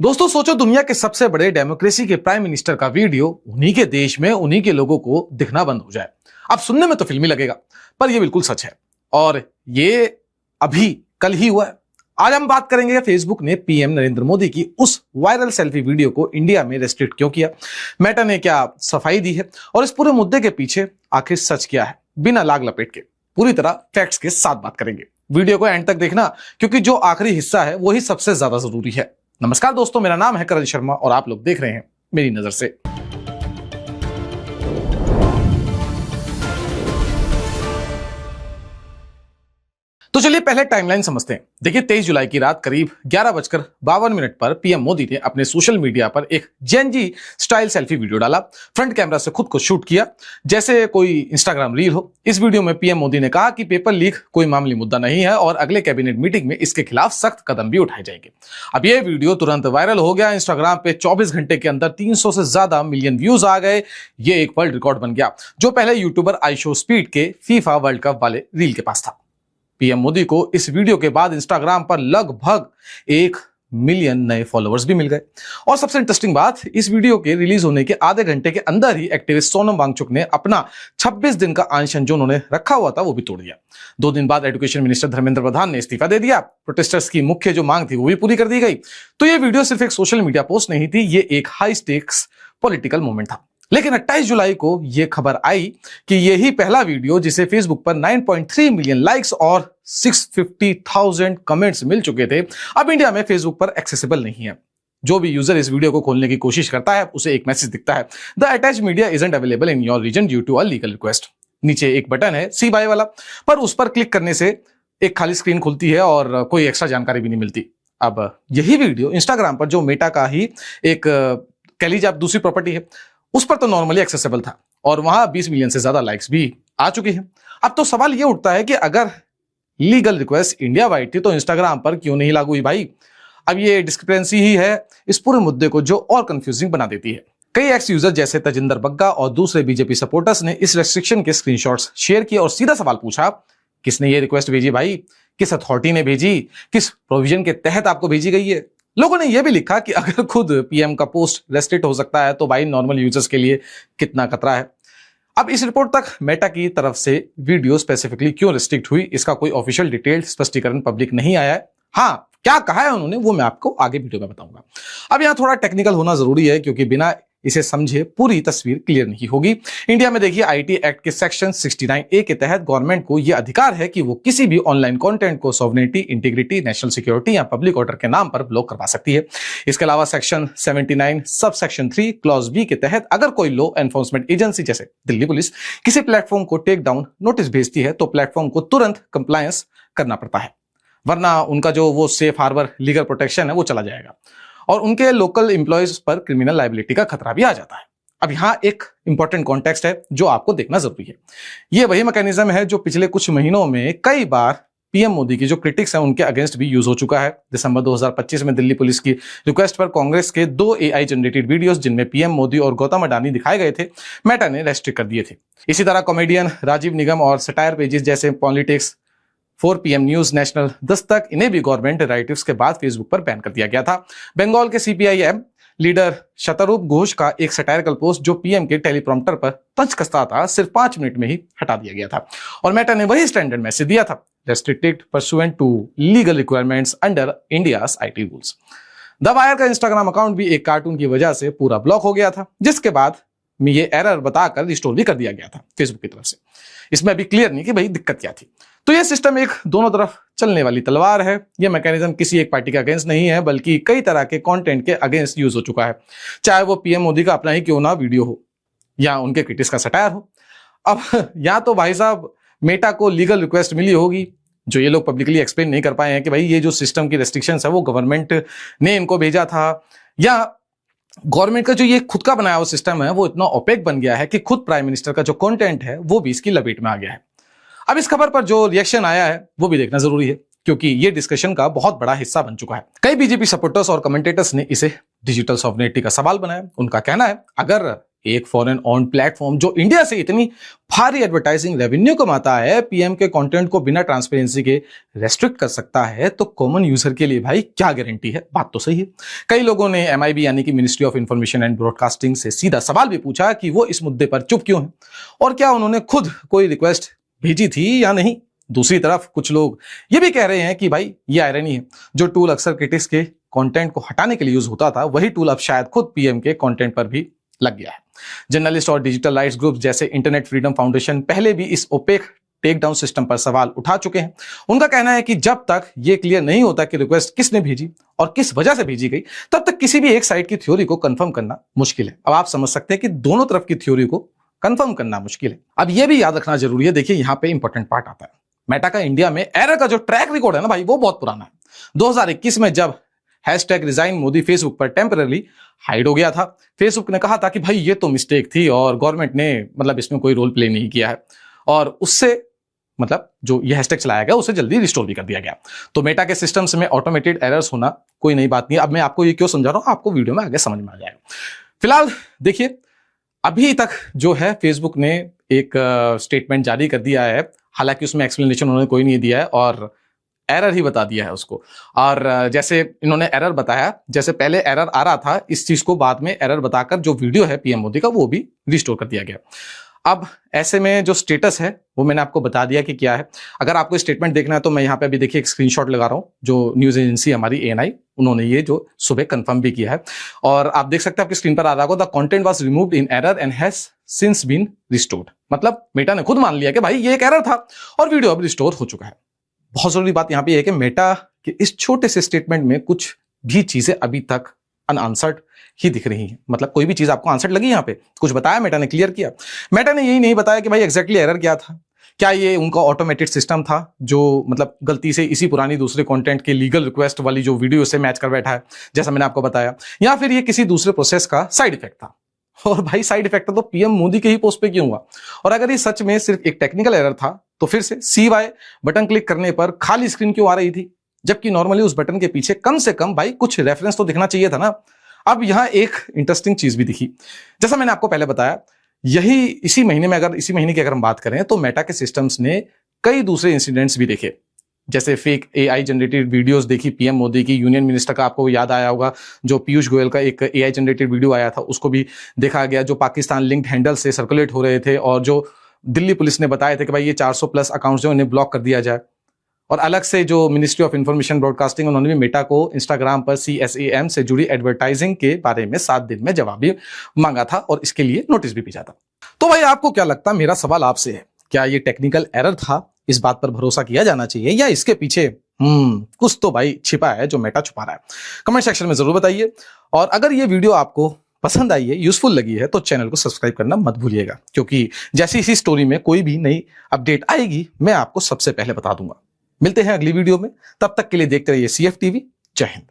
दोस्तों सोचो दुनिया के सबसे बड़े डेमोक्रेसी के प्राइम मिनिस्टर का वीडियो उन्हीं के देश में उन्हीं के लोगों को दिखना बंद हो जाए। अब सुनने में तो फिल्मी लगेगा, पर यह बिल्कुल सच है और ये अभी कल ही हुआ है। आज हम बात करेंगे फेसबुक ने पीएम नरेंद्र मोदी की उस वायरल सेल्फी वीडियो को इंडिया में रेस्ट्रिक्ट क्यों किया, मेटा ने क्या सफाई दी है और इस पूरे मुद्दे के पीछे आखिर सच क्या है। बिना लाग लपेट के पूरी तरह फैक्ट्स के साथ बात करेंगे। वीडियो को एंड तक देखना, क्योंकि जो आखिरी हिस्सा है वही सबसे ज्यादा जरूरी है। नमस्कार दोस्तों, मेरा नाम है करण शर्मा और आप लोग देख रहे हैं मेरी नजर से। तो चलिए पहले टाइमलाइन समझते हैं। देखिए 23 जुलाई की रात करीब 11:52 पर पीएम मोदी ने अपने सोशल मीडिया पर एक जेनजी स्टाइल सेल्फी वीडियो डाला। फ्रंट कैमरा से खुद को शूट किया जैसे कोई इंस्टाग्राम रील हो। इस वीडियो में पीएम मोदी ने कहा कि पेपर लीक कोई मामूली मुद्दा नहीं है और अगले कैबिनेट मीटिंग में इसके खिलाफ सख्त कदम भी उठाए जाएंगे। अब यह वीडियो तुरंत वायरल हो गया। इंस्टाग्राम पे 24 घंटे के अंदर 300 से ज्यादा मिलियन व्यूज आ गए। ये एक वर्ल्ड रिकॉर्ड बन गया जो पहले यूट्यूबर आईशो स्पीड के फीफा वर्ल्ड कप वाले रील के पास था। पीएम मोदी को इस वीडियो के बाद इंस्टाग्राम पर लगभग 1 मिलियन नए फॉलोअर्स भी मिल गए। और सबसे इंटरेस्टिंग बात, इस वीडियो के रिलीज होने के आधे घंटे के अंदर ही एक्टिविस्ट सोनम वांगचुक ने अपना 26 दिन का अनशन जो उन्होंने रखा हुआ था वो भी तोड़ दिया। 2 दिन बाद एजुकेशन मिनिस्टर धर्मेंद्र प्रधान ने इस्तीफा दे दिया। प्रोटेस्टर्स की मुख्य जो मांग थी वो भी पूरी कर दी गई। तो ये वीडियो सिर्फ एक सोशल मीडिया पोस्ट नहीं थी, ये एक हाई स्टेक्स पॉलिटिकल मूवमेंट था। लेकिन 28 जुलाई को यह खबर आई कि यही पहला वीडियो जिसे फेसबुक पर 9.3 मिलियन लाइक्स और 650,000 कमेंट्स मिल चुके थे, अब इंडिया में फेसबुक पर एक्सेसिबल नहीं है। जो भी यूजर इस वीडियो को खोलने की कोशिश करता है उसे एक मैसेज दिखता है, the attached media isn't available in your region due to a legal request. नीचे एक बटन है सी बाय वाला, पर उस पर क्लिक करने से एक खाली स्क्रीन खुलती है और कोई एक्स्ट्रा जानकारी भी नहीं मिलती। अब यही वीडियो इंस्टाग्राम पर जो मेटा का ही एक कह लीजिए आप दूसरी प्रॉपर्टी है, उस पर तो नॉर्मली एक्सेसिबल था और वहां 20 मिलियन से ज्यादा लाइक्स भी आ चुकी हैं। अब तो सवाल यह उठता है कि अगर लीगल रिक्वेस्ट इंडिया वाइड थी तो इंस्टाग्राम पर क्यों नहीं लागू हुई भाई। अब ये डिस्क्रिपेंसी ही है इस पूरे मुद्दे को जो और कंफ्यूजिंग बना देती है। कई एक्स यूजर जैसे तजिंदर बग्गा और दूसरे बीजेपी सपोर्टर्स ने इस रेस्ट्रिक्शन के स्क्रीनशॉट्स शेयर किए और सीधा सवाल पूछा, किसने ये रिक्वेस्ट भेजी भाई, किस अथॉरिटी ने भेजी, किस प्रोविजन के तहत आपको भेजी गई है। लोगों ने यह भी लिखा कि अगर खुद पीएम का पोस्ट रेस्ट्रिक्ट हो सकता है तो भाई नॉर्मल यूजर्स के लिए कितना खतरा है। अब इस रिपोर्ट तक मेटा की तरफ से वीडियो स्पेसिफिकली क्यों रेस्ट्रिक्ट हुई इसका कोई ऑफिशियल डिटेल स्पष्टीकरण पब्लिक नहीं आया है। हाँ, क्या कहा है उन्होंने वो मैं आपको आगे वीडियो में बताऊंगा। अब यहां थोड़ा टेक्निकल होना जरूरी है क्योंकि बिना इसे समझे पूरी तस्वीर क्लियर नहीं होगी। इंडिया में देखिए आईटी एक्ट के सेक्शन 69A के तहत गवर्नमेंट को यह अधिकार है कि वो किसी भी ऑनलाइन कंटेंट को सॉवरेनिटी, इंटीग्रिटी, नेशनल सिक्योरिटी या पब्लिक ऑर्डर के नाम पर ब्लॉक करवा सकती है। इसके अलावा section 79 sub section 3 clause B के तहत अगर कोई लॉ एनफोर्समेंट एजेंसी जैसे दिल्ली पुलिस किसी प्लेटफॉर्म को टेक डाउन नोटिस भेजती है तो प्लेटफॉर्म को तुरंत कंप्लायंस करना पड़ता है, वरना उनका जो वो सेफ हार्बर लीगल प्रोटेक्शन है वो चला जाएगा और उनके लोकल एम्प्लॉयज पर क्रिमिनल लायबिलिटी का खतरा भी आ जाता है। अब यहां एक इंपॉर्टेंट कॉन्टेक्स्ट है जो आपको देखना जरूरी है। यह वही मैकेनिज्म है जो पिछले कुछ महीनों में कई बार पीएम मोदी की जो क्रिटिक्स हैं उनके अगेंस्ट भी यूज हो चुका है। दिसंबर 2025 में दिल्ली पुलिस की रिक्वेस्ट पर कांग्रेस के 2 AI जनरेटेड वीडियोस जिनमें पीएम मोदी और गौतम अडानी दिखाए गए थे, मेटा ने रेस्ट्रिक्ट कर दिए थे। इसी तरह कॉमेडियन राजीव निगम और सटायर पेजेस जैसे politics, 4PM news, national Dastak, इन्हें भी गवर्नमेंट डायरेक्टिव्स के बाद फेसबुक पर बैन कर दिया गया था। बंगाल के CPIM लीडर शतरूप घोष का एक सटायरिकल पोस्ट जो पीएम के टेलीप्रॉम्प्टर पर तंज कसता था सिर्फ 5 मिनट में ही हटा दिया गया था और मेटा ने वही स्टैंडर्ड मैसेज दिया था, restricted pursuant to legal requirements under India's IT rules. The wire का इंस्टाग्राम अकाउंट भी एक कार्टून की वजह से पूरा ब्लॉक हो गया था, जिसके बाद में ये एरर बताकर रिस्टोर भी कर दिया गया था फेसबुक की तरफ से। इसमें अभी क्लियर नहीं कि भाई दिक्कत क्या थी। तो ये सिस्टम एक दोनों तरफ चलने वाली तलवार है। ये मैकेनिज्म किसी एक पार्टी के अगेंस्ट नहीं है बल्कि कई तरह के कंटेंट के अगेंस्ट यूज हो चुका है, चाहे वो पीएम मोदी का अपना ही क्यों ना वीडियो हो या उनके क्रिटिक्स का सटायर हो। अब या तो भाई साहब मेटा को लीगल रिक्वेस्ट मिली होगी जो ये लोग पब्लिकली एक्सप्लेन नहीं कर पाए हैं कि भाई ये जो सिस्टम की रेस्ट्रिक्शंस है वो गवर्नमेंट ने इनको भेजा था, या गवर्नमेंट का जो ये खुद का बनाया हुआ सिस्टम है वो इतना ओपेक बन गया है कि खुद प्राइम मिनिस्टर का जो कंटेंट है वो भी इसकी लपेट में आ गया है। अब इस खबर पर जो रिएक्शन आया है वो भी देखना जरूरी है क्योंकि ये डिस्कशन का बहुत बड़ा हिस्सा बन चुका है। कई बीजेपी सपोर्टर्स और कमेंटेटर्स ने इसे डिजिटल सॉवरेनिटी का सवाल बनाया। उनका कहना है अगर एक फॉरेन ऑन प्लेटफॉर्म जो इंडिया से इतनी भारी एडवर्टाइजिंग रेवेन्यू कमाता है, पीएम के कंटेंट को बिना ट्रांसपेरेंसी के रेस्ट्रिक्ट कर सकता है, तो कॉमन यूजर के लिए भाई क्या गारंटी है? बात तो सही है। कई लोगों ने एमआईबी यानी कि ministry of information and broadcasting से सीधा सवाल भी पूछा कि वो इस मुद्दे पर चुप क्यों है और क्या उन्होंने खुद कोई रिक्वेस्ट भेजी थी या नहीं। दूसरी तरफ कुछ लोग ये भी कह रहे हैं कि भाई ये आयरनी है, जो टूल अक्सर क्रिटिक्स के कंटेंट को हटाने के लिए यूज होता था, वही टूल अब शायद खुद पीएम के कंटेंट पर भी लग गया है। जर्नलिस्ट और डिजिटल राइट्स ग्रुप जैसे इंटरनेट फ्रीडम फाउंडेशन पहले भी इस ओपेक टेक डाउन सिस्टम पर सवाल उठा चुके हैं। उनका कहना है कि जब तक ये क्लियर नहीं होता कि रिक्वेस्ट किसने भेजी और किस वजह से भेजी गई, तब तक किसी भी एक साइड की थ्योरी को कंफर्म करना मुश्किल है। अब आप समझ सकते हैं कि दोनों तरफ की थ्योरी को कंफर्म करना मुश्किल है। अब यह भी याद रखना जरूरी है, देखिए यहां पे इंपॉर्टेंट पार्ट आता है। मेटा का इंडिया में एरर का जो ट्रैक रिकॉर्ड है ना भाई, वो बहुत पुराना है। 2021 में जब #रिजाइन मोदी फेसबुक पर टेम्पररी हाइड हो गया था, फेसबुक ने कहा था कि भाई ये तो मिस्टेक थी और गवर्नमेंट ने मतलब इसमें कोई रोल प्ले नहीं किया है, और उससे मतलब जो ये हैशटैग चलाया गया उसे जल्दी रिस्टोर भी कर दिया गया। तो मेटा के सिस्टम्स में ऑटोमेटेड एरर्स होना कोई नई बात नहीं है। अब मैं आपको ये क्यों समझा रहा हूं, आपको वीडियो में आगे समझ में आ जाएगा। फिलहाल देखिए, अभी तक जो है फेसबुक ने एक स्टेटमेंट जारी कर दिया है, हालांकि उसमें एक्सप्लेनेशन उन्होंने कोई नहीं दिया है और एरर ही बता दिया है उसको। और जैसे इन्होंने एरर बताया, जैसे पहले एरर आ रहा था, इस चीज को बाद में एरर बताकर जो वीडियो है पीएम मोदी का वो भी रिस्टोर कर दिया गया। अब ऐसे में जो स्टेटस है वो मैंने आपको बता दिया कि क्या है। अगर आपको स्टेटमेंट देखना है तो मैं यहाँ पे अभी देखिए एक स्क्रीनशॉट लगा रहा हूँ, जो न्यूज एजेंसी हमारी एएनआई, उन्होंने ये जो सुबह कंफर्म भी किया है, और आप देख सकते हैं आपकी स्क्रीन पर आ रहा होगा, the content was removed in error and has since been restored. मतलब मेटा ने खुद मान लिया कि भाई ये एक एरर था और वीडियो अब रिस्टोर हो चुका है। बहुत जरूरी बात यहां पे है कि मेटा के इस छोटे से स्टेटमेंट में कुछ भी चीजें अभी तक अनआंसर्ड ही दिख रही हैं। मतलब कोई भी चीज आपको आंसर्ड लगी यहां पे? कुछ बताया मेटा ने, क्लियर किया? मेटा ने यही नहीं बताया कि भाई एग्जैक्टली एरर क्या था, क्या ये उनका ऑटोमेटेड सिस्टम था जो मतलब गलती से इसी पुरानी दूसरे कंटेंट के लीगल रिक्वेस्ट वाली जो वीडियो से मैच कर बैठा है जैसा मैंने आपको बताया, या फिर ये किसी दूसरे प्रोसेस का साइड इफेक्ट था। और भाई साइड इफेक्ट तो पीएम मोदी के ही पोस्ट पे क्यों हुआ? और अगर ये सच में सिर्फ एक टेक्निकल एरर था तो फिर से CY बटन क्लिक करने पर खाली स्क्रीन क्यों आ रही थी, जबकि नॉर्मली उस बटन के पीछे कम से कम भाई कुछ रेफरेंस तो दिखना चाहिए था ना। अब यहां एक इंटरेस्टिंग चीज भी दिखी, जैसा मैंने आपको पहले बताया, यही इसी महीने की अगर हम बात करें तो मेटा के सिस्टम्स ने कई दूसरे इंसिडेंट्स भी देखे, जैसे फेक AI जनरेटेड वीडियोस देखी पीएम मोदी की। यूनियन मिनिस्टर का आपको याद आया होगा, जो पीयूष गोयल का एक AI जनरेटेड वीडियो आया था, उसको भी देखा गया, जो पाकिस्तान लिंक्ड हैंडल से सर्कुलेट हो रहे थे और जो दिल्ली पुलिस ने बताए थे कि भाई ये 400+ अकाउंट्स जो इन्हें ब्लॉक कर दिया जाए। और अलग से जो मिनिस्ट्री ऑफ इंफॉर्मेशन ब्रॉडकास्टिंग, उन्होंने भी मेटा को इंस्टाग्राम पर CSAM से जुड़ी एडवर्टाइजिंग के बारे में 7 दिन में जवाब भी मांगा था और इसके लिए नोटिस भी भेजा था। तो भाई आपको क्या लगता है, मेरा सवाल आपसे है, क्या ये टेक्निकल एरर था? इस बात पर भरोसा किया जाना चाहिए या इसके पीछे कुछ तो भाई छिपा है जो मेटा छुपा रहा है? कमेंट सेक्शन में जरूर बताइए। और अगर ये वीडियो आपको पसंद आई है, यूजफुल लगी है, तो चैनल को सब्सक्राइब करना मत भूलिएगा, क्योंकि जैसी इसी स्टोरी में कोई भी नई अपडेट आएगी मैं आपको सबसे पहले बता दूंगा। मिलते हैं अगली वीडियो में, तब तक के लिए देखते रहिए CF TV। जय हिंद।